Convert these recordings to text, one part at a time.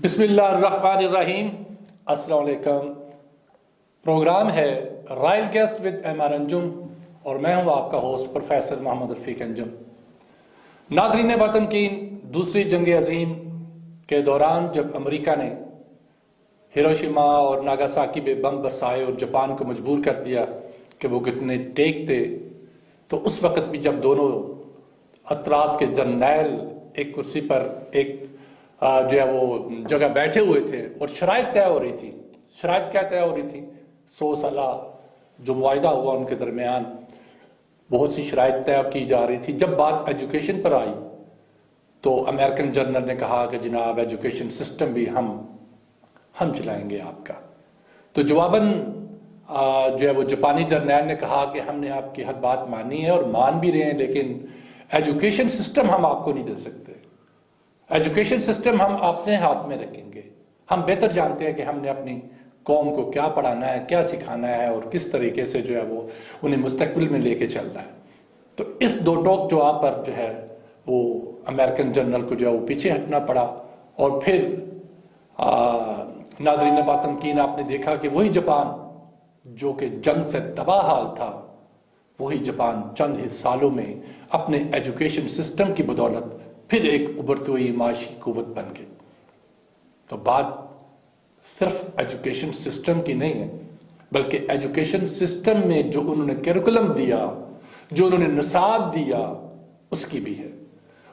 बिस्मिल्लाहिर्रहमानिर्रहीम। अस्सलाम वालेकुम। प्रोग्राम है royal guest with MR. Anjum और मैं हूं आपका होस्ट प्रोफेसर मोहम्मद रफीक अंजुम। नाज़रीन वतन की दूसरी जंग अजीम के दौरान जब अमेरिका ने हिरोशिमा और नागासाकी में बम बरसाए और जापान को मजबूर कर दिया कि वो कितने टेक थे, तो उस वक्त भी जब दोनों अतराफ के जर्नैल एक कुर्सी पर एक जो है वो जगह बैठे हुए थे और शराइत तय हो रही थी। शराइत क्या तय हो रही थी? 100 साल जो मुआहिदा हुआ उनके दरमियान बहुत सी शराइत तय की जा रही थी। जब बात एजुकेशन पर आई तो अमेरिकन जनरल ने कहा कि जनाब एजुकेशन सिस्टम भी हम चलाएंगे आपका। तो जवाबन जो है वो जापानी जर्नैल ने कहा कि हमने आपकी हर बात मानी है और मान भी रहे हैं, लेकिन एजुकेशन सिस्टम हम आपको नहीं दे सकते। एजुकेशन सिस्टम हम अपने हाथ में रखेंगे। हम बेहतर जानते हैं कि हमने अपनी कौम को क्या पढ़ाना है, क्या सिखाना है और किस तरीके से जो है वो उन्हें मुस्तकबिल में लेके चलना है। तो इस दो टोक जवाब पर जो है वो अमेरिकन जनरल को जो है वो पीछे हटना पड़ा। और फिर नाज़रीन बातमकीन आपने देखा कि वही जापान जो कि जंग से तबाह हाल था, वही जापान चंद ही सालों में अपने एजुकेशन सिस्टम की बदौलत फिर एक उभरती हुई माशी कुव्वत बन गई। तो बात सिर्फ एजुकेशन सिस्टम की नहीं है, बल्कि एजुकेशन सिस्टम में जो उन्होंने करिकुलम दिया, जो उन्होंने निसाब दिया, उसकी भी है।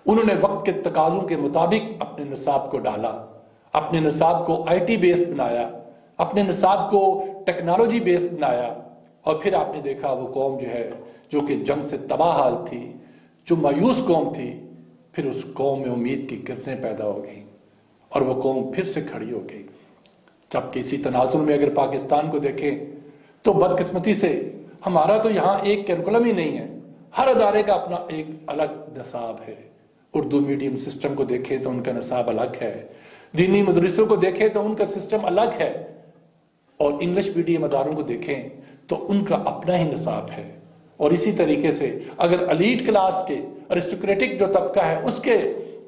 उन्होंने वक्त के तकाजों के मुताबिक अपने निसाब को डाला, अपने निसाब को IT बेस्ड बनाया, अपने निसाब को टेक्नोलॉजी बेस्ड बनाया। और फिर आपने देखा वो कौम जो है जो कि जंग से तबाह हाल थी, जो मायूस कौम थी, फिर उस कौम में उम्मीद की किरणें पैदा हो गई और वो कौम फिर से खड़ी हो गई। जबकि इसी तनाजुर में अगर पाकिस्तान को देखें तो बदकिस्मती से हमारा तो यहाँ एक करिकुलम ही नहीं है। हर अदारे का अपना एक अलग निसाब है। उर्दू मीडियम सिस्टम को देखें तो उनका निसाब अलग है, दीनी मदरसों को देखें तो उनका सिस्टम अलग है, और इंग्लिश मीडियम अदारों को देखें तो उनका अपना ही निसाब है। और इसी तरीके से अगर एलीट क्लास के अरिस्टोक्रेटिक जो तबका है उसके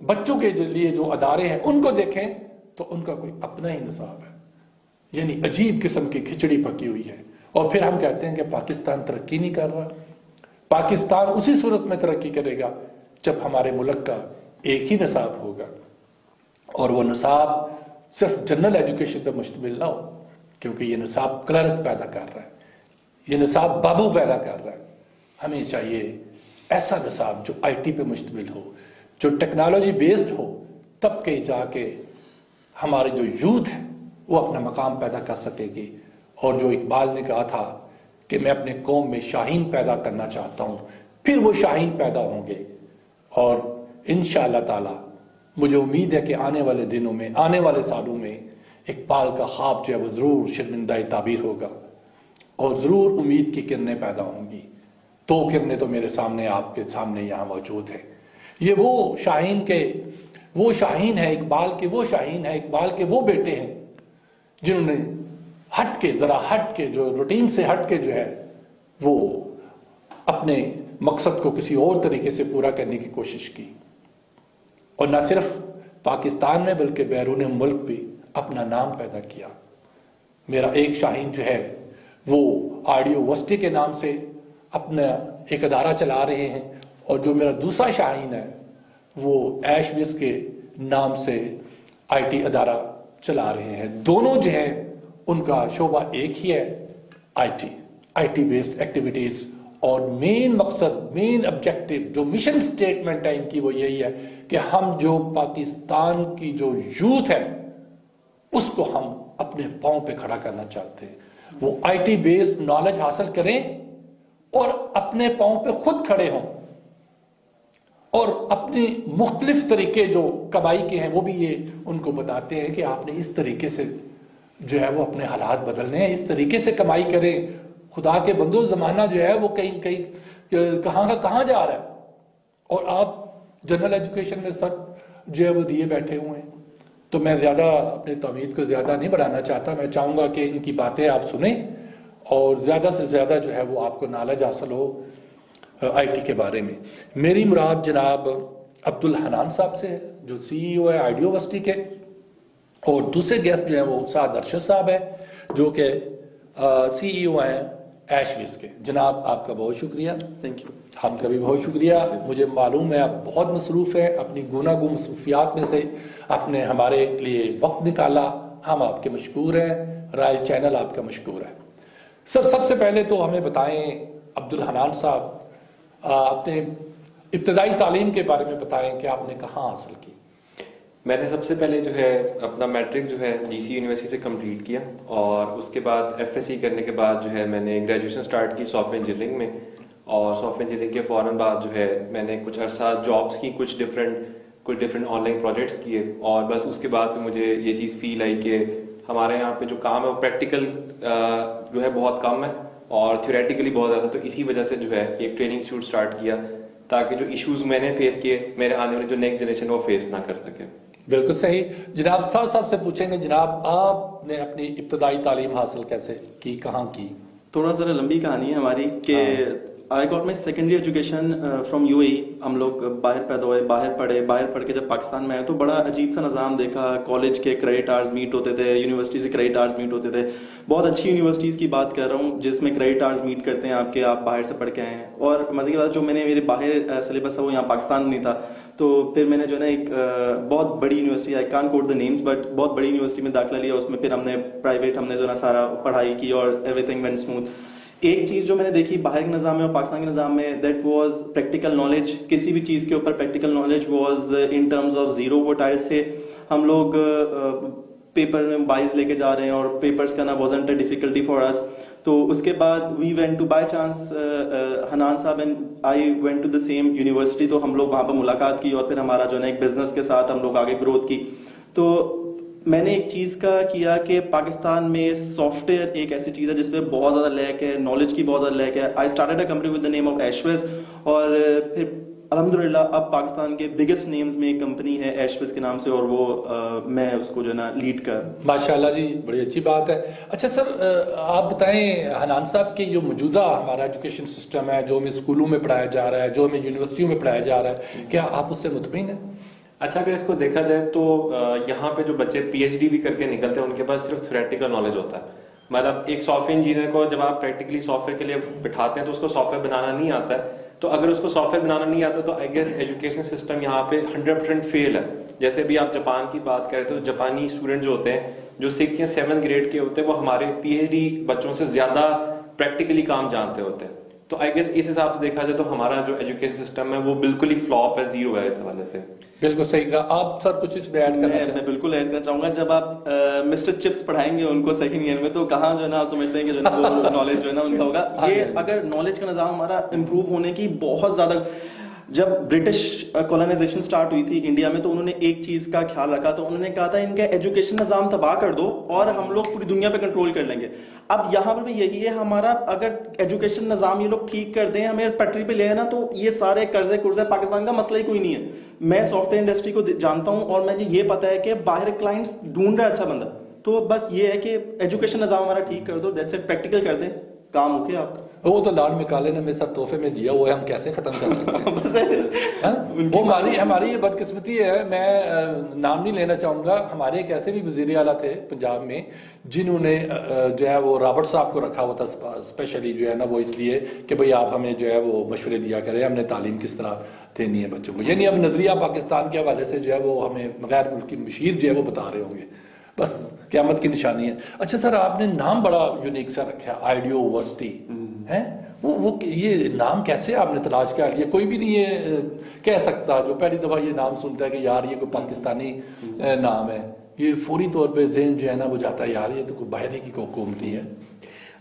बच्चों के लिए जो अदारे हैं उनको देखें तो उनका कोई अपना ही निसाब है। यानी अजीब किस्म की खिचड़ी पकी हुई है। और फिर हम कहते हैं कि पाकिस्तान तरक्की नहीं कर रहा। पाकिस्तान उसी सूरत में तरक्की करेगा जब हमारे मुल्क का एक ही निसाब होगा, और वो निसाब सिर्फ जनरल एजुकेशन पर मुश्तमिल ना हो, क्योंकि ये निसाब क्लर्क पैदा कर रहा है, ये निसाब बाबू पैदा कर रहा है। हमें चाहिए ऐसा निसाब जो IT पे मुश्तमिल हो, जो टेक्नोलॉजी बेस्ड हो, तब के जाके हमारे जो यूथ है वो अपना मकाम पैदा कर सकेगी। और जो इकबाल ने कहा था कि मैं अपने कौम में शाहीन पैदा करना चाहता हूँ, फिर वो शाहीन पैदा होंगे। और इंशाअल्लाह ताला मुझे उम्मीद है कि आने वाले दिनों में, आने वाले सालों में इकबाल का ख्वाब जो है वो ज़रूर शर्मिंदा ताबीर होगा और ज़रूर उम्मीद की किरणें पैदा होंगी। तो किरणें तो मेरे सामने, आपके सामने यहाँ मौजूद है। ये वो शाहीन है इकबाल के, वो शाहीन है इकबाल के वो बेटे हैं जिन्होंने जरा हट के जो रूटीन से हट के जो है वो अपने मकसद को किसी और तरीके से पूरा करने की कोशिश की। और न सिर्फ पाकिस्तान में बल्कि बैरून मुल्क भी अपना नाम पैदा किया। मेरा एक शाहीन जो है वो ऑडियो वर्सिटी के नाम से अपना एक अदारा चला रहे हैं, और जो मेरा दूसरा शाहीन है वो ऐशविस के नाम से IT अदारा चला रहे हैं। दोनों जो है उनका शोबा एक ही है, IT बेस्ड एक्टिविटीज। और मेन मकसद, मेन ऑब्जेक्टिव, जो मिशन स्टेटमेंट है इनकी, वो यही है कि हम जो पाकिस्तान की जो यूथ है उसको हम अपने पांव पे खड़ा करना चाहते हैं। वो IT बेस्ड नॉलेज हासिल करें और अपने पांव पे खुद खड़े हों, और अपने मुख्तलिफ तरीके जो कमाई के हैं वो भी ये उनको बताते हैं कि आपने इस तरीके से जो है वो अपने हालात बदलने हैं, इस तरीके से कमाई करें। खुदा के बंदो, जमाना जो है वो कहीं कहाँ का कहाँ जा रहा है, और आप जनरल एजुकेशन में सर जो है वो दिए बैठे हुए हैं। तो मैं ज़्यादा अपने तौहीद को ज़्यादा नहीं बढ़ाना चाहता। मैं चाहूँगा कि इनकी बातें आप सुने और ज़्यादा से ज़्यादा जो है वो आपको नॉलेज हासिल हो IT के बारे में। मेरी मुराद जनाब अब्दुल हनान साहब से, जो CEO है ऑडियो वर्सिटी के, और दूसरे गेस्ट जो है वो साद अरशद साहब है, जो कि CEO हैं एशविस के। जनाब आपका बहुत शुक्रिया। Thank you. आपका भी बहुत शुक्रिया। मुझे मालूम है आप बहुत मसरूफ़ हैं, अपनी गुनागू मसरूफियात में से आपने हमारे लिए वक्त निकाला, हम आपके मशकूर हैं, रॉयल चैनल आपका मशकूर है। सर सबसे पहले तो हमें बताएं अब्दुल हनान साहब, अपने इब्तदाई तालीम के बारे में बताएं कि आपने कहाँ हासिल की। मैंने सबसे पहले जो है अपना मैट्रिक जो है GC यूनिवर्सिटी से कंप्लीट किया, और उसके बाद FSC करने के बाद जो है मैंने ग्रेजुएशन स्टार्ट की सॉफ्टवेयर इंजीनियरिंग में, और सॉफ्टवेयर इंजीनियरिंग के फ़ौरन बाद जो है मैंने कुछ अर्सा जॉब्स की, कुछ डिफरेंट ऑनलाइन प्रोजेक्ट्स किए, और बस उसके बाद फिर मुझे ये चीज़ फील आई कि हमारे यहाँ पे जो काम है वो प्रैक्टिकल जो है बहुत कम है और थ्योरेटिकली बहुत ज़्यादा। तो इसी वजह से जो है एक ट्रेनिंग इंस्टीट्यूट स्टार्ट किया, ताकि जो इश्यूज मैंने फेस किए मेरे आने वाले जो नेक्स्ट जनरेशन वो फेस ना कर सके। बिल्कुल सही। जनाब साहब से पूछेंगे, जनाब आपने अपनी इब्तदाई तालीम हासिल कैसे की, कहाँ की? थोड़ा सा लंबी कहानी है हमारी कि I got my secondary education from UAE। हम लोग बाहर पैदा हुए, बाहर पढ़ के जब पाकिस्तान में आए तो बड़ा अजीब सा निज़ाम देखा। कॉलेज के क्रेडिट आवर्स मीट होते थे, यूनिवर्सिटी से क्रेडिट आवर्स मीट होते थे। बहुत अच्छी यूनिवर्सिटीज़ की बात कर रहा हूँ जिसमें क्रेडिट आवर्स मीट करते हैं आपके, आप बाहर से पढ़ के आए हैं। और मज़े की बात, जो मैंने मेरे बाहर सिलेबस था वो यहाँ पाकिस्तान में नहीं था, तो फिर मैंने जो है ना एक बहुत बड़ी university, I can't quote the names, but बहुत बड़ी यूनिवर्सिटी में दाखिला लिया। उसमें फिर हमने प्राइवेट हमने जो ना सारा पढ़ाई की और एवरीथिंग वेंट स्मूथ। एक चीज जो मैंने देखी बाहर के निज़ाम में और पाकिस्तान के निज़ाम में, दैट वाज प्रैक्टिकल नॉलेज। किसी भी चीज के ऊपर practical knowledge was in terms of zero. वो टाइल से हम लोग पेपर में बाइज लेके जा रहे हैं और पेपर्स करना wasn't a difficulty for us. तो उसके बाद we went to by chance, Hanan साहब and I went to the same university, तो हम लोग वहां पर मुलाकात की और फिर हमारा जो है एक बिजनेस के साथ हम लोग आगे ग्रोथ की। तो मैंने एक चीज का किया कि पाकिस्तान में सॉफ्टवेयर एक ऐसी चीज है जिसमें बहुत ज्यादा लैक है, नॉलेज की बहुत ज्यादा लैक है। I started a company with the name of एशविस, और फिर अल्हम्दुलिल्लाह अब पाकिस्तान के बिगेस्ट नेम्स में एक कंपनी है एशविस के नाम से, और वो मैं उसको जो है ना लीड कर। माशाल्लाह जी, बड़ी अच्छी बात है। अच्छा सर, आप बताएं हनान साहब कि जो मौजूदा हमारा एजुकेशन सिस्टम है, जो हमें स्कूलों में पढ़ाया जा रहा है, जो हमें यूनिवर्सिटियों में पढ़ाया जा रहा है, क्या आप उससे मुतमिन हैं? अच्छा, अगर इसको देखा जाए तो यहाँ पे जो बच्चे PhD भी करके निकलते हैं उनके पास सिर्फ थ्योरेटिकल नॉलेज होता है। मतलब एक सॉफ्टवेयर इंजीनियर को जब आप प्रैक्टिकली सॉफ्टवेयर के लिए बिठाते हैं तो उसको सॉफ्टवेयर बनाना नहीं आता है। तो अगर उसको सॉफ्टवेयर बनाना नहीं आता तो आई गेस एजुकेशन सिस्टम यहाँ पे 100% फेल है। जैसे भी आप जापान की बात करें तो जापानी स्टूडेंट जो होते हैं, जो 6th या 7th ग्रेड के होते हैं, वो हमारे PhD बच्चों से ज्यादा प्रैक्टिकली काम जानते होते हैं। तो आई गेस इस हिसाब से देखा जाए तो हमारा जो एजुकेशन सिस्टम है वो बिल्कुल ही फ्लॉप है, जीरो है इस हवाले से। बिल्कुल सही कहा आप सर, कुछ इसमें ऐड करना चाहिए? मैं बिल्कुल ऐड करना चाहूंगा। जब आप मिस्टर चिप्स पढ़ाएंगे उनको सेकंड ईयर में, तो कहाँ जो है ना आप समझते हैं कि जो है ना वो नॉलेज जो है ना उनका होगा। ये अगर नॉलेज का निज़ाम हमारा इम्प्रूव होने की बहुत ज्यादा, जब ब्रिटिश कॉलोनाइजेशन स्टार्ट हुई थी इंडिया में तो उन्होंने एक चीज का ख्याल रखा, तो उन्होंने कहा था इनका एजुकेशन निज़ाम तबाह कर दो और हम लोग पूरी दुनिया पे कंट्रोल कर लेंगे। अब यहाँ पर भी यही है हमारा, अगर एजुकेशन निज़ाम ये लोग ठीक कर दें, हमें पटरी पे ले आना, तो ये सारे कर्जे कुर्जे पाकिस्तान का मसला ही कोई नहीं है। मैं सॉफ्टवेयर इंडस्ट्री को जानता हूँ और मुझे ये पता है कि बाहर क्लाइंट्स ढूंढ रहे अच्छा बंदा, तो बस ये है कि एजुकेशन निज़ाम हमारा ठीक कर दो, दैट्स इट, प्रैक्टिकल कर दें, काम होके आपका। वो तो लाल मिकाले ने मेरे साथ तोहफे में दिया हुआ है, हम कैसे खत्म कर सकते हैं? वो हमारी ये बदकिस्मती है। मैं नाम नहीं लेना चाहूंगा, हमारे एक ऐसे भी वजीर आला थे पंजाब में जिन्होंने जो है वो रॉबर्ट साहब को रखा हुआ था स्पेशली, जो है ना वो इसलिए कि भाई आप हमें जो है वो मशवरे दिया करें, हमने तालीम किस तरह देनी है बच्चों को। यानी अब नजरिया पाकिस्तान के हवाले से जो है वो हमें गैर मुल्की मशीर जो है वो बता रहे होंगे, बस क़यामत की निशानी है। अच्छा सर, आपने नाम बड़ा यूनिक सा रखा है, आइडियोवर्सिटी है, वो ये नाम कैसे आपने तलाश कर लिया? कोई भी नहीं ये कह सकता जो पहली दफा ये नाम सुनता है कि यार ये कोई पाकिस्तानी नाम है, ये फौरी तौर पे ज़हन जो है ना वो जाता है यार ये तो कोई बाहरी की कंपनी है।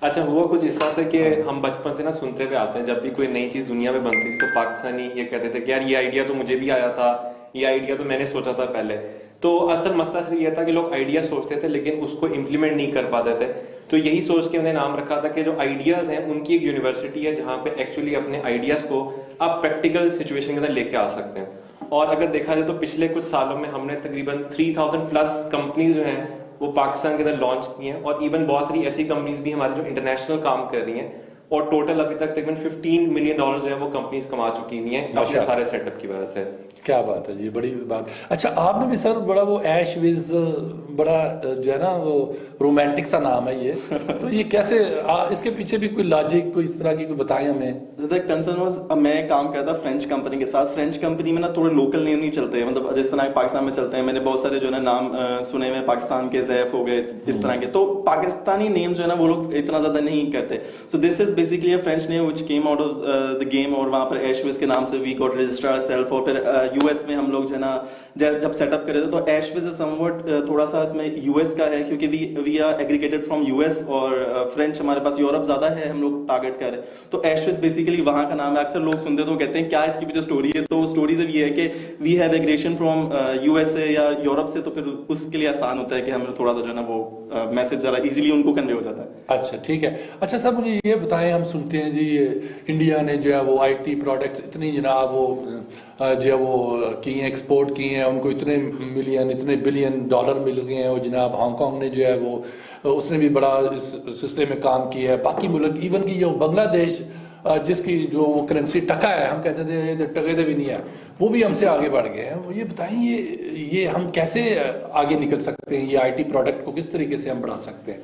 अच्छा, हुआ कुछ इस तरह से कि हम बचपन से ना सुनते हुए आते हैं, जब भी कोई नई चीज दुनिया में बनती थी तो पाकिस्तानी ये कहते थे कि यार ये आइडिया तो मुझे भी आया था, ये आइडिया तो मैंने सोचा था पहले। तो असल मसला सिर्फ ये था कि लोग आइडिया सोचते थे लेकिन उसको इम्प्लीमेंट नहीं कर पाते थे। तो यही सोच के उन्हें नाम रखा था कि जो आइडियाज हैं उनकी एक यूनिवर्सिटी है जहाँ पे एक्चुअली अपने आइडियाज को आप प्रैक्टिकल सिचुएशन के अंदर लेके आ सकते हैं। और अगर देखा जाए तो पिछले कुछ सालों में हमने तकरीबन 3000 प्लस कंपनीज जो हैं वो पाकिस्तान के अंदर लॉन्च की हैं, और इवन बहुत सारी ऐसी कंपनीज भी हमारी जो इंटरनेशनल काम कर रही हैं और टोटल अभी तक तकरीबन $15 मिलियन जो है वो कंपनीज कमा चुकी हुई हैं अपने सारे सेटअप की वजह से। क्या बात है जी, बड़ी बात। अच्छा, आपने भी सर बड़ा वो ऐश विज, बड़ा जो है ना वो रोमांटिक सा नाम है ये, तो ये कैसे इसके पीछे भी कोई लॉजिक कोई इस तरह की कोई बताएं हमें। द कंसर्न वाज, मैं काम करता फ्रेंच कंपनी के साथ। फ्रेंच कंपनी में ना थोड़े लोकल नेम नहीं चलते, मतलब जिस तरह पाकिस्तान में चलते हैं। मैंने बहुत सारे जो है ना नाम सुने हुए, पाकिस्तान के जैफ हो गए, इस तरह के। तो पाकिस्तानी नेम जो है ना वो लोग इतना ज्यादा नहीं करते। So this is basically a French name which came out of the game, और वहां पर ऐशविज के नाम से वी गॉट रजिस्टर्ड आवरसेल्फ। और फिर यूएस में हम लोग जो है ना जब सेटअप करे थे, तो ऐशविज इज समवट थोड़ा सा इसमें यूएस का है, क्योंकि we are aggregated from US, और फ्रेंच हमारे पास यूरोप ज्यादा है, हम लोग टारगेट कर रहे हैं। तो ऐशविज बेसिकली वहां का नाम है। अक्सर लोग सुनते तो कहते हैं क्या इसकी भी जो स्टोरी है, तो स्टोरी से ये है कि we have aggression from USA या यूरोप से, तो फिर उसके लिए आसान होता है कि हमें थोड़ा सा जो है ना वो मैसेज जरा इजीली उनको कन्वे हो जाता है। अच्छा, ठीक है। अच्छा सर, मुझे ये बताएं, हम सुनते हैं जी इंडिया ने जो है वो आईटी प्रोडक्ट्स इतनी जनाब वो जो है वो की हैं, एक्सपोर्ट की हैं, उनको इतने मिलियन इतने बिलियन डॉलर मिल गए हैं। और जनाब हांगकांग ने जो है वो उसने भी बड़ा इस सिलसिले में काम किया है। बाकी मुल्क, इवन की जो बांग्लादेश जिसकी जो वो करेंसी टका है, हम कहते थे टके दे भी नहीं है, वो भी हमसे आगे बढ़ गए हैं। ये बताएं, ये हम कैसे आगे निकल सकते हैं, ये आईटी प्रोडक्ट को किस तरीके से हम बढ़ा सकते हैं।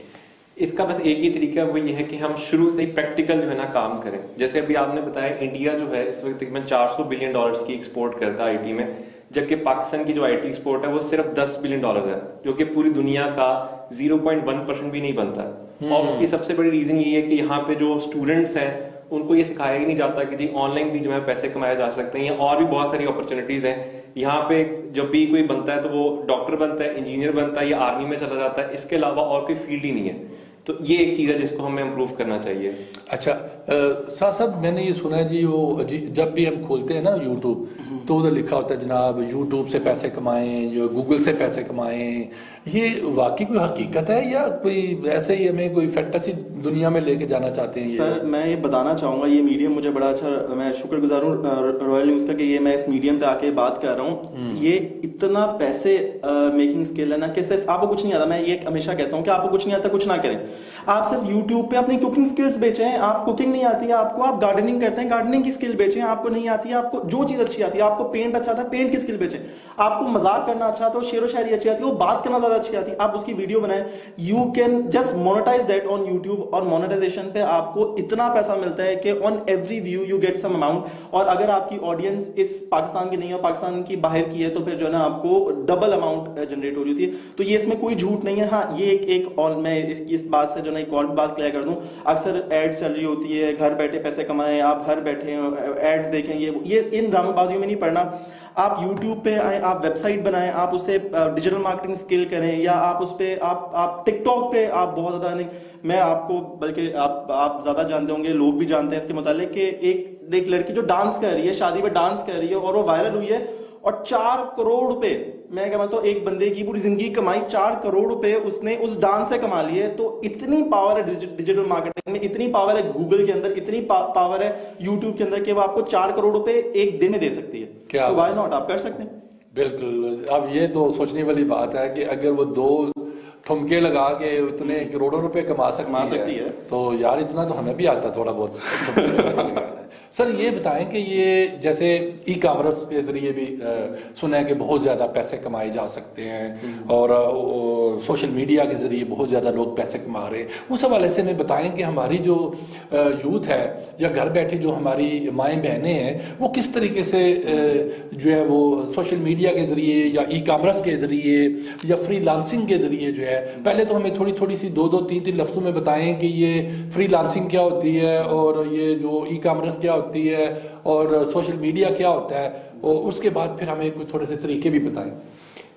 इसका बस एक ही तरीका वो ये है कि हम शुरू से ही प्रैक्टिकल जो है ना काम करें। जैसे अभी आपने बताया, इंडिया जो है इस वक्त तकरीबन $400 बिलियन की एक्सपोर्ट करता है आईटी में, जबकि पाकिस्तान की जो आईटी एक्सपोर्ट है वो सिर्फ $10 बिलियन है, जो कि पूरी दुनिया का 0.1% भी नहीं बनता। और उसकी सबसे बड़ी रीजन ये है कि यहाँ पे जो स्टूडेंट्स हैं उनको ये सिखाया ही नहीं जाता कि जी ऑनलाइन भी जो है पैसे कमाए जा सकते हैं, और भी बहुत सारी अपॉर्चुनिटीज हैं यहाँ पे। जब भी कोई बनता है तो वो डॉक्टर बनता है, इंजीनियर बनता है या आर्मी में चला जाता है, इसके अलावा और कोई फील्ड ही नहीं है। तो ये एक चीज है जिसको हमें इम्प्रूव करना चाहिए। अच्छा साहब, मैंने ये सुना है जी, वो जब भी हम खोलते हैं ना यूट्यूब, तो उधर लिखा होता है जनाब यूट्यूब से पैसे कमाएं, जो गूगल से पैसे कमाएं। ये वाकई कोई हकीकत है या कोई ऐसे ही हमें कोई फैंटेसी दुनिया में लेके जाना चाहते हैं? सर मैं ये बताना चाहूंगा, ये मीडियम मुझे बड़ा अच्छा, मैं शुक्रगुजार हूँ रॉयल न्यूज का कि ये मैं इस मीडियम पे आके बात कर रहा हूँ। ये इतना पैसे मेकिंग स्किल है ना कि सिर्फ आपको कुछ नहीं आता। मैं ये हमेशा कहता हूँ कि आपको कुछ नहीं आता कुछ ना करें। आप सिर्फ यूट्यूब पे अपनी कुकिंग स्किल्स बेचें। आप कुकिंग नहीं आती है आपको, आप गार्डनिंग करते हैं, गार्डनिंग की स्किल बेचें। आपको नहीं आती है, आपको जो चीज अच्छी आती है, आपको पेंट अच्छा आता है, पेंट की स्किल बेचें। आपको मजाक करना अच्छा आता है, शेरो शायरी अच्छी आती है, वो बात करना ज्यादा अच्छी आती है, आप उसकी वीडियो बनाएं। You can just monetize that on YouTube, और मोनेटाइजेशन पे आपको इतना पैसा मिलता है कि on every view you get some amount. और अगर आपकी ऑडियंस इस पाकिस्तान की नहीं है, पाकिस्तान की बाहर की है, तो फिर जो है ना आपको डबल अमाउंट जनरेट हो रही होती है। तो ये इसमें कोई झूठ नहीं है। हाँ, ये एक और मैं इस बात से जो ना एक और बात क्लियर कर दूं, अक्सर एड्स चल रही होती है, घर बैठे पैसे कमाएं, आप घर बैठे एड्स देखें, ये इन ड्रामेबाजियों में नहीं पड़ना। आप YouTube पे आए, आप वेबसाइट बनाएं, आप उसे डिजिटल मार्केटिंग स्किल करें, या आप उस पे आप टिकटॉक पे आप बहुत ज्यादा नहीं, मैं आपको बल्कि आप ज्यादा जानते होंगे, लोग भी जानते हैं इसके मुतालिक कि एक लड़की जो डांस कर रही है, शादी में डांस कर रही है, और वो वायरल हुई है, और 4 करोड़ रुपए, मैं क्या मानता हूं, एक बंदे की पूरी जिंदगी कमाई 4 करोड़ रुपए उसने उस डांस से कमा लिए। तो इतनी पावर है डिजिटल मार्केटिंग में, इतनी पावर है गूगल के अंदर, इतनी पावर है यूट्यूब के अंदर कि वो आपको 4 करोड़ रुपए एक दिन में दे सकती है। तो व्हाई नॉट, आप कर सकते हैं। बिल्कुल। अब ये तो सोचने वाली बात है कि अगर वो 2 ठुमके लगा के इतने करोड़ों रुपए कमा सकती है, तो यार इतना तो हमें भी आता थोड़ा बहुत। सर ये बताएं कि ये जैसे ई कॉमर्स के जरिए भी सुना है कि बहुत ज़्यादा पैसे कमाए जा सकते हैं, और सोशल मीडिया के जरिए बहुत ज़्यादा लोग पैसे कमा रहे हैं। उस हवाले से हमें बताएं कि हमारी जो यूथ है या घर बैठी जो हमारी माएँ बहनें हैं, वो किस तरीके से जो है वो सोशल मीडिया के जरिए या ई कॉमर्स के जरिए या फ्रीलांसिंग के जरिए जो है, पहले तो हमें थोड़ी थोड़ी सी 2-2, 3-3 लफ्ज़ों में बताएं कि ये फ्रीलांसिंग क्या होती है, और ये जो ई कॉमर्स क्या होती है, और सोशल मीडिया क्या होता है, और उसके बाद फिर हमें कोई थोड़े से तरीके भी बताएं।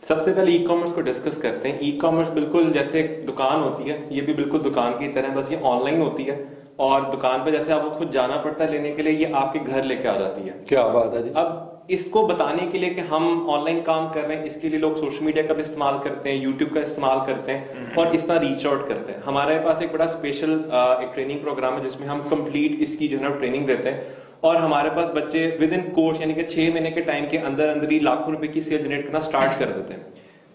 सबसे पहले ई कॉमर्स को डिस्कस करते हैं। ई कॉमर्स बिल्कुल जैसे एक दुकान होती है, ये भी बिल्कुल दुकान की तरह, बस ये ऑनलाइन होती है, और दुकान पे जैसे आपको खुद जाना पड़ता है लेने के लिए, ये आपके घर लेके आ जाती है। क्या बात है जी। अब इसको बताने के लिए कि हम ऑनलाइन काम कर रहे हैं, इसके लिए लोग सोशल मीडिया का भी इस्तेमाल करते हैं, यूट्यूब का इस्तेमाल करते हैं, और इस तरह रीच आउट करते हैं। हमारे पास एक बड़ा स्पेशल एक ट्रेनिंग प्रोग्राम है जिसमें हम कंप्लीट इसकी जो है ट्रेनिंग देते हैं, और हमारे पास बच्चे विद इन कोर्स यानी कि 6 महीने के टाइम के अंदर अंदर ही लाखों रुपए की सेल जनरेट करना स्टार्ट कर देते हैं।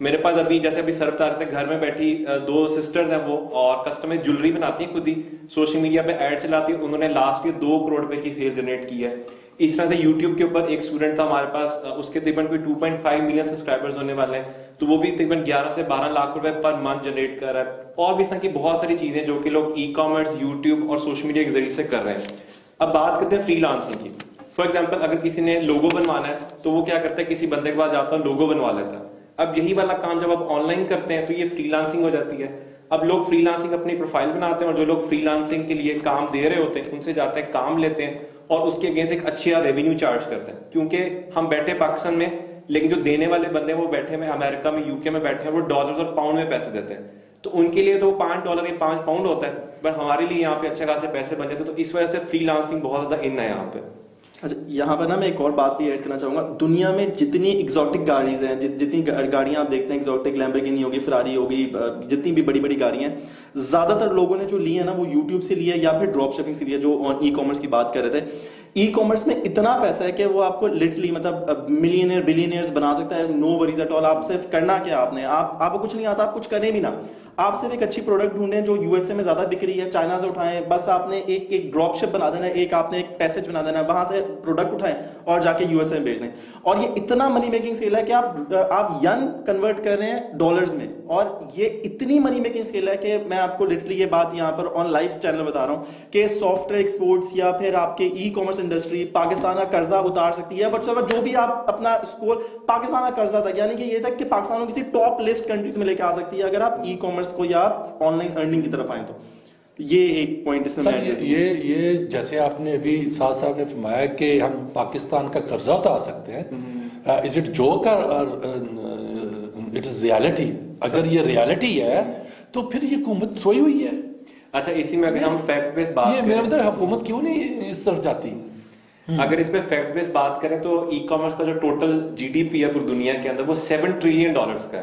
मेरे पास अभी जैसे अभी सर बता रहे थे, घर में बैठी 2 सिस्टर्स हैं वो, और कस्टमाइज ज्वेलरी बनाती हैं खुद ही, सोशल मीडिया पे ऐड चलाती है। उन्होंने लास्ट ईयर 2 करोड़ रुपए की सेल जनरेट की है। इस तरह से यूट्यूब के ऊपर एक स्टूडेंट था हमारे पास, उसके तकरीबन कोई 2.5 मिलियन सब्सक्राइबर्स होने वाले हैं, तो वो भी तकरीबन 11 से 12 लाख रुपए पर मंथ जनरेट कर रहा है। और भी इस तरह की बहुत सारी चीजें जो कि लोग ई कॉमर्स, यूट्यूब और सोशल मीडिया के जरिए से कर रहे हैं। अब बात करते हैं फ्रीलांसिंग की। फॉर एग्जाम्पल, अगर किसी ने लोगो बनवाना है तो वो क्या करता है, किसी बंदे के पास जाता है, लोगो बनवा लेता है। अब यही वाला काम जब आप ऑनलाइन करते हैं तो ये फ्रीलांसिंग हो जाती है। अब लोग फ्रीलांसिंग अपनी प्रोफाइल बनाते हैं, और जो लोग फ्रीलांसिंग के लिए काम दे रहे होते हैं उनसे जाते हैं, काम लेते हैं और उसके अगेंस्ट एक अच्छा रेवेन्यू चार्ज करते हैं। क्योंकि हम बैठे पाकिस्तान में, लेकिन जो देने वाले बंदे वो बैठे में अमेरिका में, यूके में बैठे हैं, वो डॉलर्स और पाउंड में पैसे देते हैं। तो उनके लिए तो $5 या 5 पाउंड होता है, पर हमारे लिए यहाँ पे अच्छे खासे पैसे बन जाते हैं। तो इस वजह से फ्रीलांसिंग बहुत ज्यादा इन है यहाँ पे। अच्छा, यहाँ पर ना मैं एक और बात भी ऐड करना चाहूंगा। दुनिया में जितनी एग्जॉटिक गाड़ीज हैं, जितनी गाड़ियां आप देखते हैं, एग्जॉटिक लैम्बोर्गिनी होगी, फरारी होगी, जितनी भी बड़ी बड़ी गाड़ियां हैं, ज्यादातर लोगों ने जो ली है ना वो यूट्यूब से लिया या फिर ड्रॉप शिपिंग से लिया, जो ई कॉमर्स की बात कर रहे थे। ई कॉमर्स में इतना पैसा है कि वो आपको लिटरली मतलब मिलियनियर बिलियनियर्स बना सकता है। No worries at all. आप सिर्फ करना क्या, आपको कुछ नहीं आता, आप कुछ करें भी ना, आप सिर्फ एक अच्छी प्रोडक्ट ढूंढें जो यूएसए में ज्यादा बिक रही है, चाइना से उठाएं, बस आपने एक ड्रॉप शिप बना देना है, आपने एक पैसेज बना देना है, वहां से प्रोडक्ट उठाएं और जाके यूएसए में बेच दें। और ये इतना मनी मेकिंग स्केल है कि आप यन कन्वर्ट कर रहे हैं डॉलर्स में, और ये इतनी मनी मेकिंग स्केल है कि मैं आपको लिटरली ये बात यहाँ पर ऑन लाइव चैनल बता रहा हूँ कि सॉफ्टवेयर एक्सपोर्ट्स या फिर आपके ई कॉमर्स इंडस्ट्री पाकिस्तान का कर्जा उतार सकती है। बट जो भी आप अपना स्कोर पाकिस्तान का कर्जा तक, यानी कि ये तक कि पाकिस्तान को किसी टॉप लिस्ट कंट्रीज में लेके आ सकती है अगर आप ई कॉमर्स को या ऑनलाइन अर्निंग की तरफ आए तो। ये एक पॉइंट इसमें सर, ये जैसे आपने अभी साथ साहब ने फरमाया कि हम पाकिस्तान का कर्जा उतार सकते हैं, इज इट जोक और इट इज रियलिटी? अगर ये रियलिटी है तो फिर ये हुकूमत सोई हुई है। अच्छा, इसी में अगर हम फैक्ट बेस्ड बात ये मेरा मतलब हुकूमत क्यों नहीं इस तरफ जाती? अगर इस पे फैक्ट बेस्ड बात करें तो ई कॉमर्स का जो टोटल जीडीपी है पूरी दुनिया के अंदर वो $7 ट्रिलियन का है,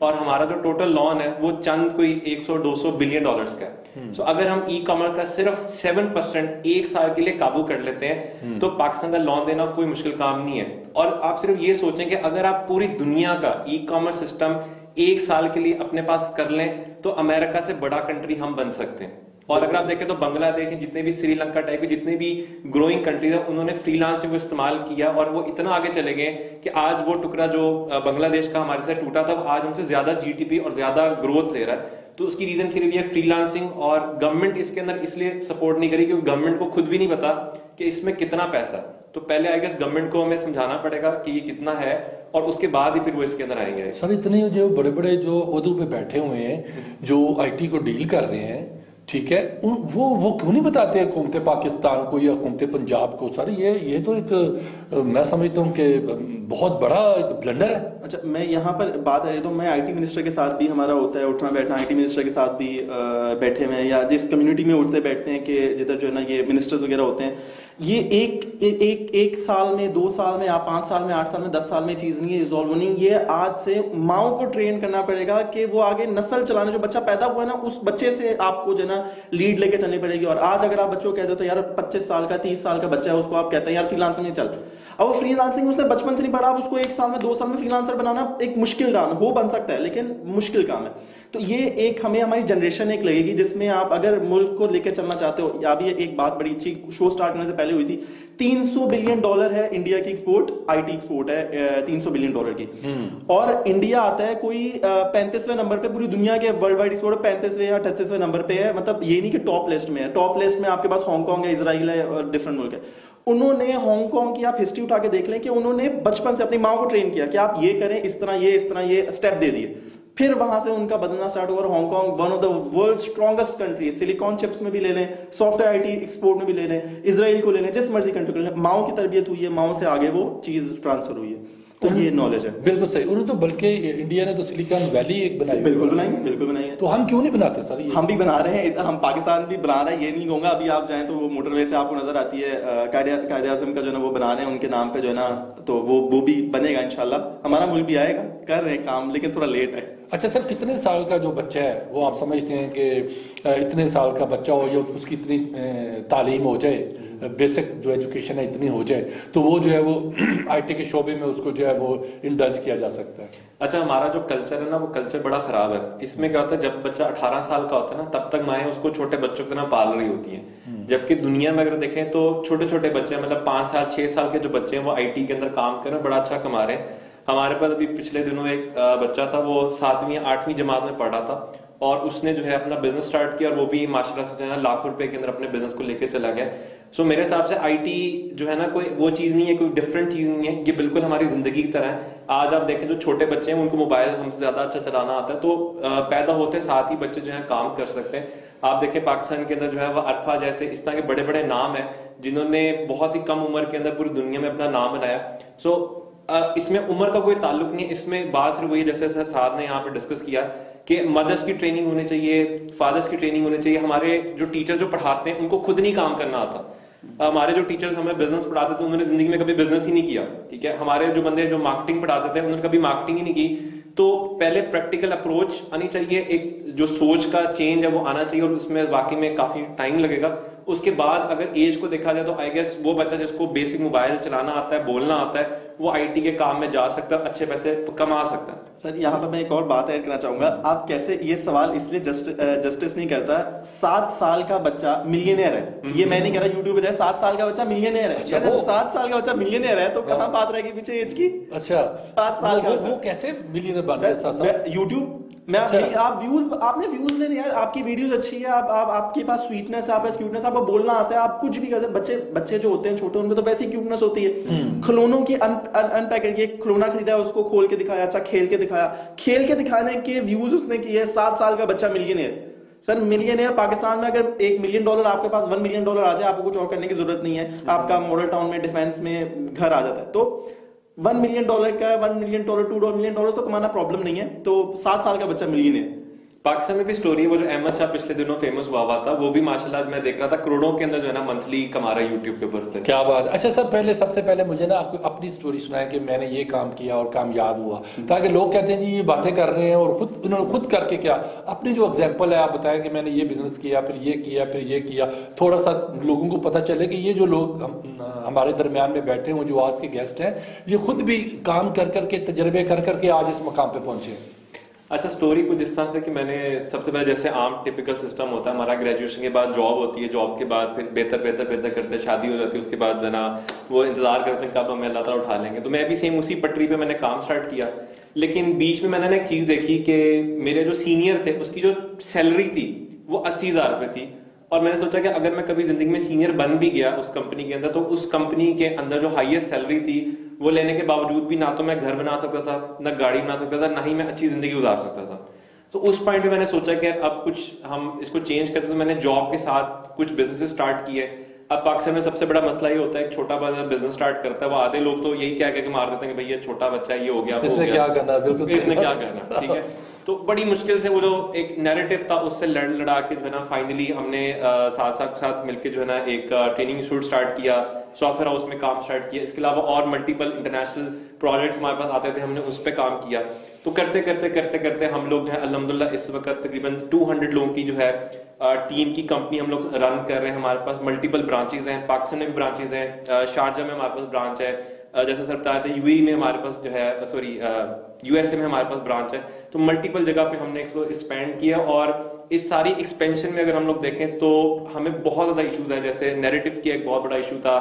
और हमारा जो टोटल लॉन है वो चंद कोई 100-200 बिलियन डॉलर्स का है। सो अगर हम ई कॉमर्स का सिर्फ 7% एक साल के लिए काबू कर लेते हैं तो पाकिस्तान का लॉन देना कोई मुश्किल काम नहीं है। और आप सिर्फ ये सोचें कि अगर आप पूरी दुनिया का ई कॉमर्स सिस्टम एक साल के लिए अपने पास कर लें तो अमेरिका से बड़ा कंट्री हम बन सकते हैं। और अगर आप देखें तो बांग्लादेश, जितने भी श्रीलंका टाइप के जितने भी ग्रोइंग कंट्रीज है, उन्होंने फ्रीलांसिंग को इस्तेमाल किया और वो इतना आगे चले गए कि आज वो टुकड़ा जो बांग्लादेश का हमारे से टूटा था, आज हमसे ज्यादा जीडीपी और ज्यादा ग्रोथ ले रहा है। तो उसकी रीजन सिर्फ ये फ्रीलांसिंग, और गवर्नमेंट इसके अंदर इसलिए सपोर्ट नहीं करी क्योंकि गवर्नमेंट को खुद भी नहीं पता कि इसमें कितना पैसा। तो पहले आई गेस गवर्नमेंट को हमें समझाना पड़ेगा कि ये कितना है, और उसके बाद ही फिर वो इसके अंदर आएंगे। सर, इतने जो बड़े बड़े जो ओहदों पे बैठे हुए हैं, जो आईटी को डील कर रहे हैं, ठीक है, वो क्यों नहीं बताते हुकूमत पाकिस्तान को या हुकूमत पंजाब को? सर, ये तो एक मैं समझता हूँ कि बहुत बड़ा एक ब्लंडर है। अच्छा, मैं यहाँ पर बात है तो मैं आईटी मिनिस्टर के साथ भी हमारा होता है उठना बैठना, आईटी मिनिस्टर के साथ भी बैठे हुए हैं, या जिस कम्युनिटी में उठते बैठते हैं कि जिधर जो है ना ये मिनिस्टर्स वगैरह होते हैं, ये एक साल में, 2 साल में, या 5 साल में, 8 साल में, 10 साल में चीज नहीं है रिजॉल्व होनी। ये आज से माओ को ट्रेन करना पड़ेगा कि वो आगे नस्ल चलाने, जो बच्चा पैदा हुआ है ना उस बच्चे से आपको जो है ना लीड लेके चलनी पड़ेगी। और आज अगर आप बच्चों को कहते हो तो यार 25 साल का 30 साल का बच्चा है, उसको आप कहते हैं यार फ्रीलांसिंग में चल, अब वो फ्रीलांसिंग उसने बचपन से नहीं पढ़ा, अब उसको 1 साल में 2 साल में फ्रीलांसर बनाना एक मुश्किल काम है। वो बन सकता है लेकिन मुश्किल काम है। तो ये एक हमें हमारी जनरेशन एक लगेगी जिसमें आप अगर मुल्क को लेकर चलना चाहते हो। या भी एक बात बड़ी अच्छी शो स्टार्ट करने से पहले हुई थी, $300 बिलियन है इंडिया की एक्सपोर्ट, आईटी एक्सपोर्ट है $300 बिलियन की, और इंडिया आता है कोई 35वें नंबर पे पूरी दुनिया के वर्ल्ड वाइड एक्सपोर्ट 35वें या 38वें नंबर पे है। मतलब ये नहीं कि टॉप लिस्ट में है, टॉप लिस्ट में आपके पास हांगकांग है, इजराइल है और डिफरेंट मुल्क है। उन्होंने हांगकांग की आप हिस्ट्री उठा के देख लें कि उन्होंने बचपन से अपनी माँ को ट्रेन किया कि आप ये करें, इस तरह ये स्टेप दे दिए, फिर वहां से उनका बदलना स्टार्ट हुआ। Hong Kong one of the world strongest country, silicon chips में भी ले लें, सॉफ्टवेयर आईटी एक्सपोर्ट में भी ले लें, इजराइल को ले लें, जिस मर्जी कंट्री को ले लें, माओ की तरबियत हुई है, माओ से आगे वो चीज ट्रांसफर हुई है। तो ये नॉलेज है। बिल्कुल सही। उन्होंने तो बल्कि इंडिया ने तो सिलिकॉन वैली एक बनाई, बिल्कुल बनाई है। तो हम क्यों नहीं बनाते सर? हम भी बना रहे हैं, हम पाकिस्तान भी बना रहे हैं, ये नहीं कहूंगा। अभी आप जाएं तो वो मोटरवे से आपको नजर आती है, कायदे आज़म का जो है ना वो बना रहे हैं उनके नाम पे जो है ना, तो वो भी बनेगा इंशाल्लाह। हमारा मुल्क भी आएगा, कर रहे हैं काम, लेकिन थोड़ा लेट है। अच्छा सर, कितने साल का जो बच्चा है वो आप समझते हैं कि इतने साल का बच्चा हो या उसकी इतनी तालीम हो जाए, बेसिक जो एजुकेशन है इतनी हो जाए, तो वो जो है वो आईटी के शोबे में उसको जो है वो इंडल्ज किया जा सकता है? अच्छा, हमारा जो कल्चर है ना, वो कल्चर बड़ा खराब है। इसमें क्या होता है, जब बच्चा 18 साल का होता है ना, तब तक माएं उसको छोटे बच्चों की तरह पाल रही होती हैं। जबकि दुनिया में अगर देखें तो छोटे छोटे बच्चे, मतलब 5 साल 6 साल के जो बच्चे हैं, वो आईटी के अंदर काम कर रहे हैं, बड़ा अच्छा कमा रहे हैं। हमारे पास अभी पिछले दिनों एक बच्चा था, वो 7वीं 8वीं जमात में पढ़ा था, और उसने जो है अपना बिजनेस स्टार्ट किया, और वो भी माशाल्लाह से जो है लाखों रुपए के अंदर अपने बिजनेस को लेकर चला गया। सो मेरे हिसाब से आईटी जो है ना, कोई वो चीज नहीं है, कोई डिफरेंट चीज नहीं है, ये बिल्कुल हमारी जिंदगी की तरह है। आज आप देखें जो छोटे बच्चे हैं, उनको मोबाइल हमसे ज्यादा अच्छा चलाना आता है, तो पैदा होते साथ ही बच्चे जो है काम कर सकते हैं। आप देखें पाकिस्तान के अंदर जो है वो अरफा जैसे इस तरह के बड़े बड़े नाम है, जिन्होंने बहुत ही कम उम्र के अंदर पूरी दुनिया में अपना नाम बनाया। सो इसमें उम्र का कोई ताल्लुक नहीं है। इसमें बात सिर्फ वही, जैसे सर साहब ने यहाँ पे डिस्कस किया कि मदर्स की ट्रेनिंग होनी चाहिए, फादर्स की ट्रेनिंग होनी चाहिए। हमारे जो टीचर जो पढ़ाते हैं, उनको खुद नहीं काम करना आता। हमारे जो टीचर्स हमें बिजनेस पढ़ाते थे, उन्होंने जिंदगी में कभी बिजनेस ही नहीं किया, ठीक है। हमारे जो बंदे जो मार्केटिंग पढ़ाते थे, उन्होंने कभी मार्केटिंग ही नहीं की। तो पहले प्रैक्टिकल अप्रोच आनी चाहिए, एक जो सोच का चेंज है वो आना चाहिए, और उसमें वाकई में काफी टाइम लगेगा। उसके बाद अगर एज को देखा जाए तो आई गेस वो बच्चा जिसको बेसिक मोबाइल चलाना आता है, बोलना आता है, वो आईटी के काम में जा सकता है, अच्छे पैसे कमा सकता है। सर यहाँ पे मैं एक और बात ऐड करना चाहूंगा। आप कैसे, ये सवाल इसलिए जस्टिस नहीं करता, 7 साल का बच्चा मिलियनेयर है, ये मैं नहीं कह रहा यूट्यूब पे 7 साल का बच्चा मिलियनर है। अच्छा, जब 7 साल का बच्चा मिलियनर है तो कहाँ बात रहेगी पीछे एज की? अच्छा, 7 साल का वो कैसे मिलियनर बन गया? 7 साल यूट्यूब में आप व्यूज, आपने व्यूज लेने यार, आपकी वीडियोस अच्छी है, आप आपके पास स्वीटनेस, आप क्यूटनेस, आपको बोलना आता है, आप कुछ भी करते हैं। बच्चे जो होते हैं छोटे, उनमें तो वैसी क्यूटनेस होती है। खिलौनों की अनपैकेज, एक खिलौना खरीदा, उसको खोल के दिखाया, अच्छा खेल के दिखाया, खेल के दिखाने के व्यूज उसने किए। 7 साल का बच्चा मिलियनेयर। सर मिलियनेयर पाकिस्तान में अगर $1 मिलियन आपके पास $1 मिलियन आ जाए, आपको कुछ और करने की जरूरत नहीं है, आपका मॉडल टाउन में डिफेंस में घर आ जाता है। तो $1 मिलियन का $1 मिलियन $2 मिलियन तो कमाना प्रॉब्लम नहीं है। तो 7 साल का बच्चा मिलियनेयर। पाकिस्तान में भी स्टोरी है, वो जो अहमद शाह पिछले दिनों फेमस हुआ था, वो भी माशाल्लाह मैं देख रहा था करोड़ों के अंदर जो है ना मंथली कमा रहा है यूट्यूब के ऊपर। क्या बात है। अच्छा सर, सबसे पहले मुझे ना आपको अपनी स्टोरी सुनाए कि मैंने ये काम किया और कामयाब हुआ, ताकि लोग कहते हैं जी ये बातें कर रहे हैं और उन्होंने खुद करके क्या, अपनी जो एग्जाम्पल है आप बताएं कि मैंने ये बिजनेस किया, फिर ये किया, फिर ये किया, थोड़ा सा लोगों को पता चले कि ये जो लोग हमारे दरमियान में बैठे हैं, जो आज के गेस्ट हैं, ये खुद भी काम कर करके, तजर्बे कर करके आज इस मकाम पे पहुंचे। अच्छा, स्टोरी कुछ इस तरह से कि मैंने सबसे पहले, जैसे आम टिपिकल सिस्टम होता है हमारा, ग्रेजुएशन के बाद जॉब होती है, जॉब के बाद फिर बेहतर करते शादी हो जाती है, उसके बाद ना वो इंतजार करते हैं कब हमें अल्लाह ताला उठा लेंगे। तो मैं भी सेम उसी पटरी पे मैंने काम स्टार्ट किया। लेकिन बीच में मैंने एक चीज देखी कि मेरे जो सीनियर थे, उसकी जो सैलरी थी वो 80,000 रुपए थी, और मैंने सोचा कि अगर मैं कभी जिंदगी में सीनियर बन भी गया उस कंपनी के अंदर, तो उस कंपनी के अंदर जो हाईएस्ट सैलरी थी वो लेने के बावजूद भी ना तो मैं घर बना सकता था, ना गाड़ी बना सकता था, ना ही मैं अच्छी जिंदगी गुजार सकता था। तो उस पॉइंट पे मैंने सोचा कि अब कुछ हम इसको चेंज करते, तो मैंने जॉब के साथ कुछ बिजनेस स्टार्ट किए। अब पाकिस्तान में सबसे बड़ा मसला ये होता है, छोटा बच्चा बिजनेस स्टार्ट करता है, वो आधे लोग तो यही कह के मार देते हैं कि भाई ये छोटा बच्चा है, ये हो गया, इसने क्या करना, बिल्कुल इसने क्या करना, ठीक है। तो बड़ी मुश्किल से वो जो एक नैरेटिव था उससे लड़ा के जो है ना फाइनली हमने साथ मिलकर जो है ना एक ट्रेनिंग इंस्टीट्यूट स्टार्ट किया, सॉफ्टवेयर हाउस में काम स्टार्ट किया। इसके अलावा और मल्टीपल इंटरनेशनल प्रोजेक्ट्स हमारे पास आते थे, हमने उस पर काम किया। तो करते करते हम लोग जो है अल्हम्दुलिल्लाह इस वक्त तकरीबन 200 लोगों की जो है टीम की कंपनी हम लोग रन कर रहे हैं। हमारे पास मल्टीपल ब्रांचेज हैं, पाकिस्तान में भी ब्रांचेज हैं, शारजा में हमारे पास ब्रांच है, जैसे सर बताया था यूएई में हमारे पास जो है, सॉरी यूएसए में हमारे पास ब्रांच है। तो मल्टीपल जगह पे हमने इसको एक्सपेंड किया, और इस सारी एक्सपेंशन में अगर हम लोग देखें तो हमें बहुत ज्यादा इश्यूज है। जैसे नैरेटिव की एक बहुत बड़ा इशू था,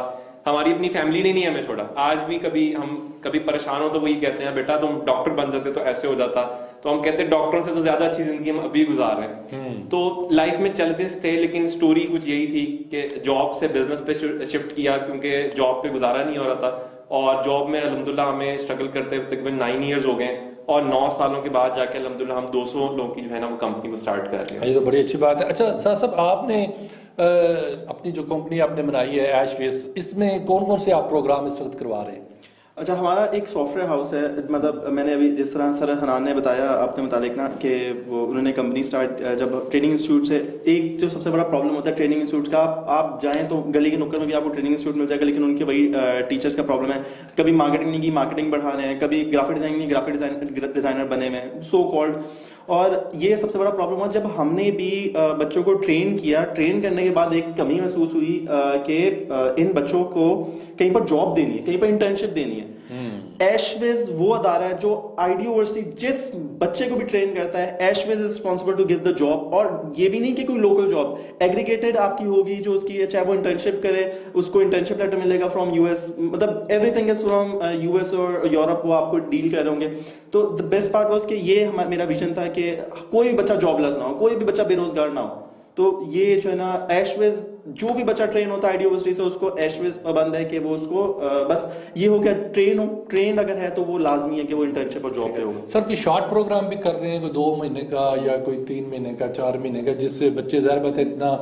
हमारी अपनी फैमिली ने नहीं हमें छोड़ा। आज भी हम कभी परेशान हो तो वही कहते हैं, बेटा तुम डॉक्टर बन जाते तो ऐसे हो जाता। तो हम कहते हैं डॉक्टरों से तो ज्यादा अच्छी जिंदगी हम अभी गुजार रहे हैं। तो लाइफ में चैलेंजेस थे, लेकिन स्टोरी कुछ यही थी कि जॉब से बिजनेस पे शिफ्ट किया, क्योंकि जॉब पे गुजारा नहीं हो रहा था। और जॉब में अल्हम्दुलिल्लाह हमें स्ट्रगल करते हुए तकरीबन 9 ईयर्स हो गए, और 9 सालों के बाद जाके अल्हम्दुलिल्लाह हम 200 लोगों की जो है ना वो कंपनी को स्टार्ट कर रहे हैं। ये तो बड़ी अच्छी बात है। अच्छा साहब, आपने अपनी जो कंपनी आपने बनाई है ऐशवेस, इसमें कौन कौन से आप प्रोग्राम इस वक्त करवा रहे हैं? अच्छा, हमारा एक सॉफ्टवेयर हाउस है। मतलब मैंने अभी जिस तरह सर हनान ने बताया आपके मुतालिक ना कि वो उन्होंने कंपनी स्टार्ट, जब ट्रेनिंग इंस्टीट्यूट से, एक जो सबसे बड़ा प्रॉब्लम होता है ट्रेनिंग इंस्टीट्यूट का, आप जाएं तो गली के नुक्कड़ में भी आपको ट्रेनिंग इंस्टीट्यूट मिल जाएगा, लेकिन उनके वही टीचर्स का प्रॉब्लम है। कभी मार्केटिंग नहीं की, मार्केटिंग बढ़ा रहे हैं, कभी ग्राफिक डिजाइनिंग नहीं, ग्राफिक डिजाइनर बने हुए हैं सो कॉल्ड। और ये सबसे बड़ा प्रॉब्लम हुआ जब हमने भी बच्चों को ट्रेन किया। ट्रेन करने के बाद एक कमी महसूस हुई कि इन बच्चों को कहीं पर जॉब देनी है, कहीं पर इंटर्नशिप देनी है। एशविज वो अदारा है जो आईडी यूनिवर्सिटी जिस बच्चे को भी ट्रेन करता है, एशविज is responsible to give the job. और ये भी नहीं कि कोई लोकल जॉब, एग्रीगेटेड आपकी होगी जो उसकी है, चाहे वो इंटर्नशिप करे उसको इंटर्नशिप लेटर मिलेगा फ्रॉम यूएस, मतलब एवरीथिंग इज फ्रॉम यूएस और यूरोप, वो आपको डील कर रहे होंगे। तो द बेस्ट पार्ट वाज कि ये मेरा विजन था कि कोई भी बच्चा जॉबलेस ना हो, कोई भी बच्चा बेरोजगार ना हो। तो ये जो है ना एशविज, जो भी बच्चा ट्रेन होता है आईडी यूनिवर्सिटी से, उसको एशविज पाबंद है कि वो उसको बस ये हो गया ट्रेन अगर है तो वो लाजमी है कि वो इंटर्नशिप और जॉब पे हो। सर कोई शॉर्ट प्रोग्राम भी कर रहे हैं, कोई 2 महीने का या कोई 3 महीने का, 4 महीने का, जिससे बच्चे ज़ाहिर बात है इतना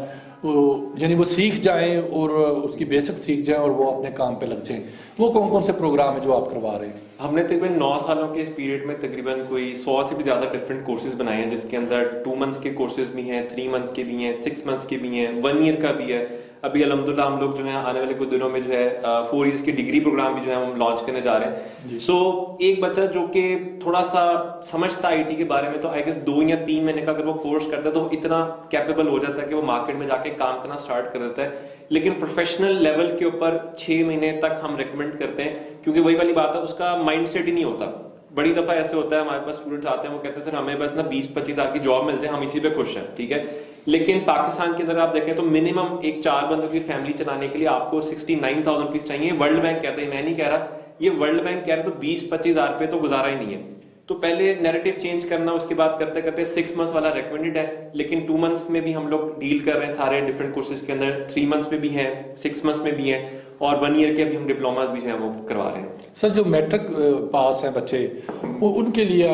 यानी वो सीख जाएं और उसकी बेसिक सीख जाएं और वो अपने काम पे लग जाएं। वो कौन कौन से प्रोग्राम है जो आप करवा रहे हैं? हमने तकरीबन 9 सालों के इस पीरियड में तकरीबन कोई 100 से भी ज्यादा डिफरेंट कोर्सेज बनाए हैं, जिसके अंदर 2 मंथ्स के कोर्सेज भी हैं, 3 मंथ्स के भी हैं, 6 मंथ्स के भी हैं, 1 ईयर का भी है। अभी अल्हम्दुलिल्लाह हम लोग जो है आने वाले कुछ दिनों में जो है 4 इयर्स की डिग्री प्रोग्राम भी जो है हम लॉन्च करने जा रहे हैं। सो एक बच्चा जो कि थोड़ा सा समझता आईटी के बारे में, तो आई गेस 2 या 3 महीने का अगर वो कोर्स करता है तो इतना कैपेबल हो जाता है कि वो मार्केट में जाके काम करना स्टार्ट कर देता है। लेकिन प्रोफेशनल लेवल के ऊपर 6 महीने तक हम रेकमेंड करते हैं, क्योंकि वही वाली बात है, उसका माइंडसेट ही नहीं होता। बड़ी दफा ऐसे होता है, हमारे पास स्टूडेंट्स आते हैं, वो कहते हैं सर हमें बस ना 20-25 हज़ार की जॉब मिल जाए, हम इसी पे खुश हैं, ठीक है। लेकिन पाकिस्तान के अंदर आप देखें तो मिनिमम एक 4 बंदों की फैमिली चलाने के लिए आपको 69,000 रुपीज चाहिए। वर्ल्ड बैंक कहते हैं, मैं नहीं कह रहा, ये वर्ल्ड बैंक कह रहा है, तो 20-25 हज़ार रुपए तो गुजारा ही नहीं है। तो पहले नैरेटिव चेंज करना, उसके बाद करते करते 6 मंथ्स वाला रेकमेंडेड है, लेकिन 2 मंथ्स में भी हम लोग डील कर रहे हैं सारे डिफरेंट कोर्सेज के अंदर, 3 मंथ्स में भी हैं, 6 मंथ्स में भी हैं, और 1 ईयर के अभी हम डिप्लोमास भी जो है वो करवा रहे हैं। सर जो मैट्रिक पास हैं बच्चे, वो उनके लिए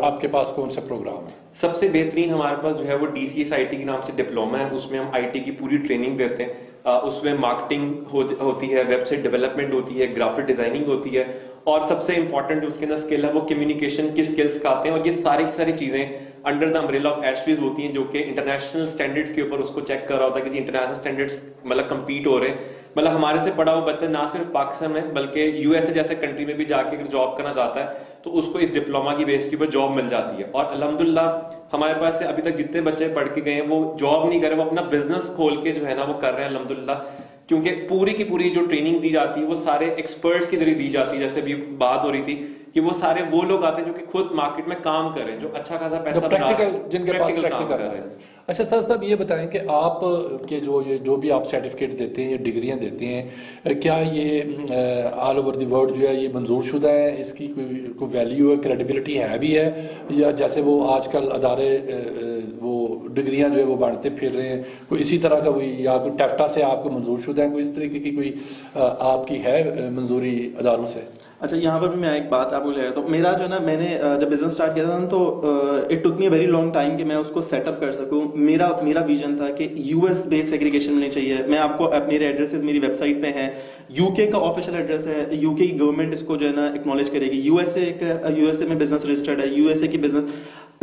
आपके पास कौन सा प्रोग्राम है? सबसे बेहतरीन हमारे पास जो है वो DCS IT के नाम से डिप्लोमा है, उसमें हम IT की पूरी ट्रेनिंग देते हैं। उसमें मार्केटिंग होती है, वेबसाइट डेवलपमेंट होती है, ग्राफिक डिजाइनिंग होती है, और सबसे इंपॉर्टेंट उसके अंदर स्किल है वो कम्युनिकेशन की स्किल्स सिखाते हैं। और ये सारी चीजें अंडर द अम्ब्रेला ऑफ एशविज होती हैं, जो कि इंटरनेशनल स्टैंडर्ड्स के ऊपर उसको चेक कर रहा होता है कि जी इंटरनेशनल स्टैंडर्ड्स मतलब कम्पीट हो रहे हैं। मतलब हमारे से पढ़ा हुआ बच्चा ना सिर्फ पाकिस्तान में बल्कि USA जैसे कंट्री में भी जाके अगर जॉब करना चाहता है तो उसको इस डिप्लोमा की बेस के ऊपर जॉब मिल जाती है। और अल्हम्दुलिल्लाह हमारे पास से अभी तक जितने बच्चे पढ़ के गए हैं वो जॉब नहीं कर रहे, वो अपना बिजनेस खोल के जो है ना वो कर रहे हैं अल्हम्दुलिल्लाह। क्योंकि पूरी की पूरी जो ट्रेनिंग दी जाती है वो सारे एक्सपर्ट्स की जरिए दी जाती है। जैसे अभी बात हो रही थी कि वो सारे वो लोग आते हैं जो कि खुद मार्केट में काम कर रहे हैं, जो अच्छा खासा पैसा प्रैक्टिकल, जिनके पास काम प्रैक्टिकल कर रहे हैं। अच्छा सर, साहब ये बताएं कि आप के जो भी आप सर्टिफिकेट देते हैं या डिग्रियां देते हैं, क्या ये ऑल ओवर द वर्ल्ड जो है ये मंजूर शुदा है, इसकी कोई वैल्यू है, क्रेडिबिलिटी है भी है, या जैसे वो आजकल अदारे वो डिग्रियां जो है वो बांटते फिर रहे हैं, कोई इसी तरह का कोई, या कोई टैफ्टा से आपको मंजूर शुदा है, कोई इस तरीके की कोई आपकी है मंजूरी अदारों से? अच्छा, यहाँ पर भी मैं एक बात आपको ले रहा हूँ। तो मेरा जो है ना, मैंने जब बिजनेस स्टार्ट किया था ना, तो it took me a very long time कि मैं उसको सेटअप कर सकूँ। मेरा विजन था कि यूएस बेस्ड एग्रीगेशन होनी चाहिए। मैं आपको मेरे एड्रेसेस मेरी वेबसाइट पे हैं, यूके का ऑफिशियल एड्रेस है, यूके की गवर्नमेंट इसको जो है ना एक्नॉलेज करेगी, यूएसए में बिजनेस रजिस्टर्ड है, यूएसए की बिजनेस,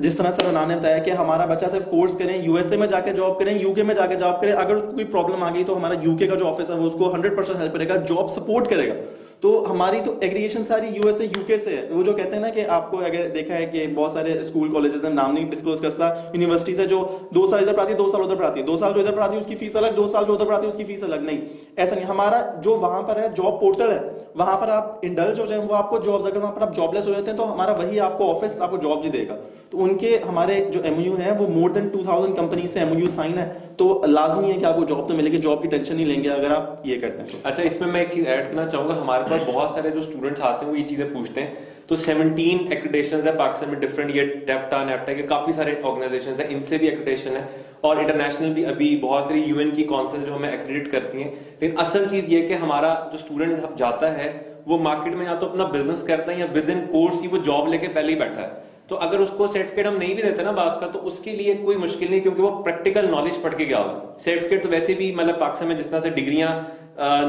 जिस तरह से उन्होंने बताया कि हमारा बच्चा सिर्फ कोर्स करें, यूएसए में जाके जॉब करें, यूके में जाके जॉब करें, अगर उसको कोई प्रॉब्लम आ गई तो हमारा यूके का जो ऑफिस है वो उसको 100% हेल्प करेगा, जॉब सपोर्ट करेगा। तो हमारी तो एग्रीगेशन सारी यूएसए यूके से है। वो जो कहते हैं ना कि आपको अगर देखा है कि बहुत सारे स्कूल कॉलेजेस हैं, नाम नहीं डिस्क्लोज करता, यूनिवर्सिटीज है जो 2 साल इधर पढ़ाती है, 2 साल उधर पढ़ाती है, 2 साल जो इधर पढ़ाती है उसकी फीस अलग, 2 साल जो उधर पढ़ाती है उसकी फीस अलग। नहीं, ऐसा नहीं। हमारा जो वहां पर है जॉब पोर्टल है, वहां पर आप इंडल्ज हो जाए, वो आपको जॉब्स, अगर वहां पर आप जॉबलेस हो जाते हैं तो हमारा वही आपको ऑफिस आपको जॉब ही देगा। तो उनके हमारे जो एमओयू है वो मोर देन 2000 कंपनी से एमओयू साइन है, तो लाजमी है कि आपको जॉब तो मिलेगी, जॉब की टेंशन नहीं लेंगे अगर आप ये करते हैं। अच्छा, इसमें मैं एक चीज ऐड करना चाहूंगा। हमारे पास बहुत सारे जो स्टूडेंट्स आते हैं वो ये चीजें पूछते हैं। तो 17 एक्रेडिटेशंस है पाकिस्तान में डिफरेंट, ये टेफ्टा नेफ्टा के काफी सारे ऑर्गेनाइजेशंस हैं, इनसे भी एक्रेडिटेशन है, और इंटरनेशनल भी अभी बहुत सारी यूएन की काउंसिल जो हमें एक्रेडिट करती हैं। लेकिन असल चीज ये कि हमारा जो स्टूडेंट जाता है वो मार्केट में या तो अपना बिजनेस करता है या विद इन कोर्स ही वो जॉब लेके पहले ही बैठा है। तो अगर उसको सर्टिफिकेट हम नहीं भी देते ना बास का, तो उसके लिए कोई मुश्किल नहीं, क्योंकि वो प्रैक्टिकल नॉलेज पढ़ के गया हुआ। सर्टिफिकेट तो वैसे भी मतलब पाकिस्तान में जिस तरह से डिग्रियां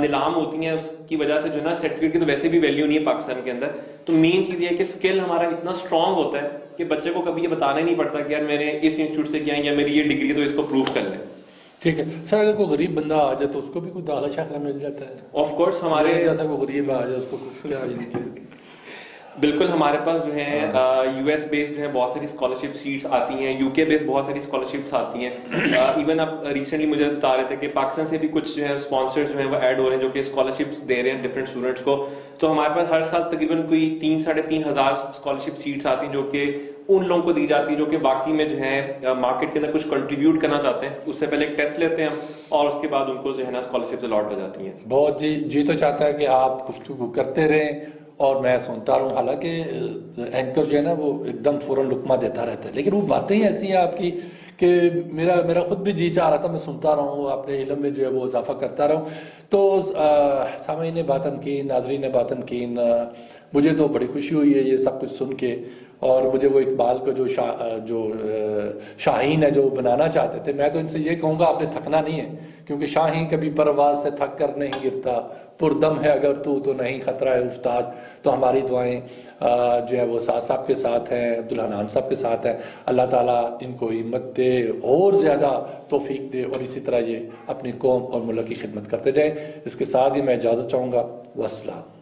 नीलाम होती हैं उसकी वजह से जो है ना सर्टिफिकेट की तो वैसे भी वैल्यू नहीं है पाकिस्तान के अंदर। तो मेन चीज ये है कि स्किल हमारा इतना स्ट्रांग होता है कि बच्चे को कभी ये बताना ही नहीं पड़ता कि यार मैंने इस इंस्टीट्यूट से किया या मेरी ये डिग्री, तो इसको प्रूव कर ले। ठीक है सर, अगर कोई गरीब बंदा आ जाए तो उसको भी कोई दाखिला शाखिला मिल जाता है? ऑफ कोर्स हमारे जैसा कोई गरीब आ जाए उसको क्या बिल्कुल, हमारे पास जो है यूएस बेस्ड जो है बहुत सारी स्कॉलरशिप सीट्स आती हैं, यूके बेस्ड बहुत सारी स्कॉलरशिप्स आती हैं। इवन अब रिसेंटली मुझे बता रहे थे कि पाकिस्तान से भी कुछ जो है स्पॉन्सर्स जो है वो ऐड हो रहे हैं जो कि स्कॉलरशिप्स दे रहे हैं डिफरेंट स्टूडेंट्स को। तो हमारे पास हर साल तकरीबन कोई 3-3,500 स्कॉलरशिप सीट्स आती हैं जो कि उन लोगों को दी जाती है जो कि बाकी में जो है मार्केट के अंदर कुछ कंट्रीब्यूट करना चाहते हैं। उससे पहले एक टेस्ट लेते हैं हम और उसके बाद उनको जो है ना स्कॉलरशिप अलॉट हो जाती हैं। बहुत जी तो चाहता है कि आप गुफ्तगू करते रहें और मैं सुनता रहूं। हालांकि एंकर जो है ना वो एकदम फौरन लुकमा देता रहता है, लेकिन वो बातें ही ऐसी हैं आपकी कि मेरा खुद भी जी चाह रहा था मैं सुनता रहूं, अपने इल्म में जो है वो इजाफा करता रहूं। तो सामीन ने बातन की, नाजरीन ने बातन की, मुझे तो बड़ी खुशी हुई है ये सब कुछ सुन के। और मुझे वो इकबाल को जो शाहीन है जो बनाना चाहते थे, मैं तो इनसे ये कहूँगा आपने थकना नहीं है, क्योंकि शाहीन कभी परवाज से थक कर नहीं गिरता, पुरदम है अगर तू तो नहीं खतरा है उस्ताद। तो हमारी दुआएं जो है वो साथ साहब के साथ हैं, अब्दुल हनान साहब के साथ हैं। अल्लाह ताला इनको हिम्मत दे और ज़्यादा तौफीक दे और इसी तरह ये अपनी कौम और मुल्क की खिदमत करते जाएं। इसके साथ ही मैं इजाज़त चाहूँगा। वस्सलाम।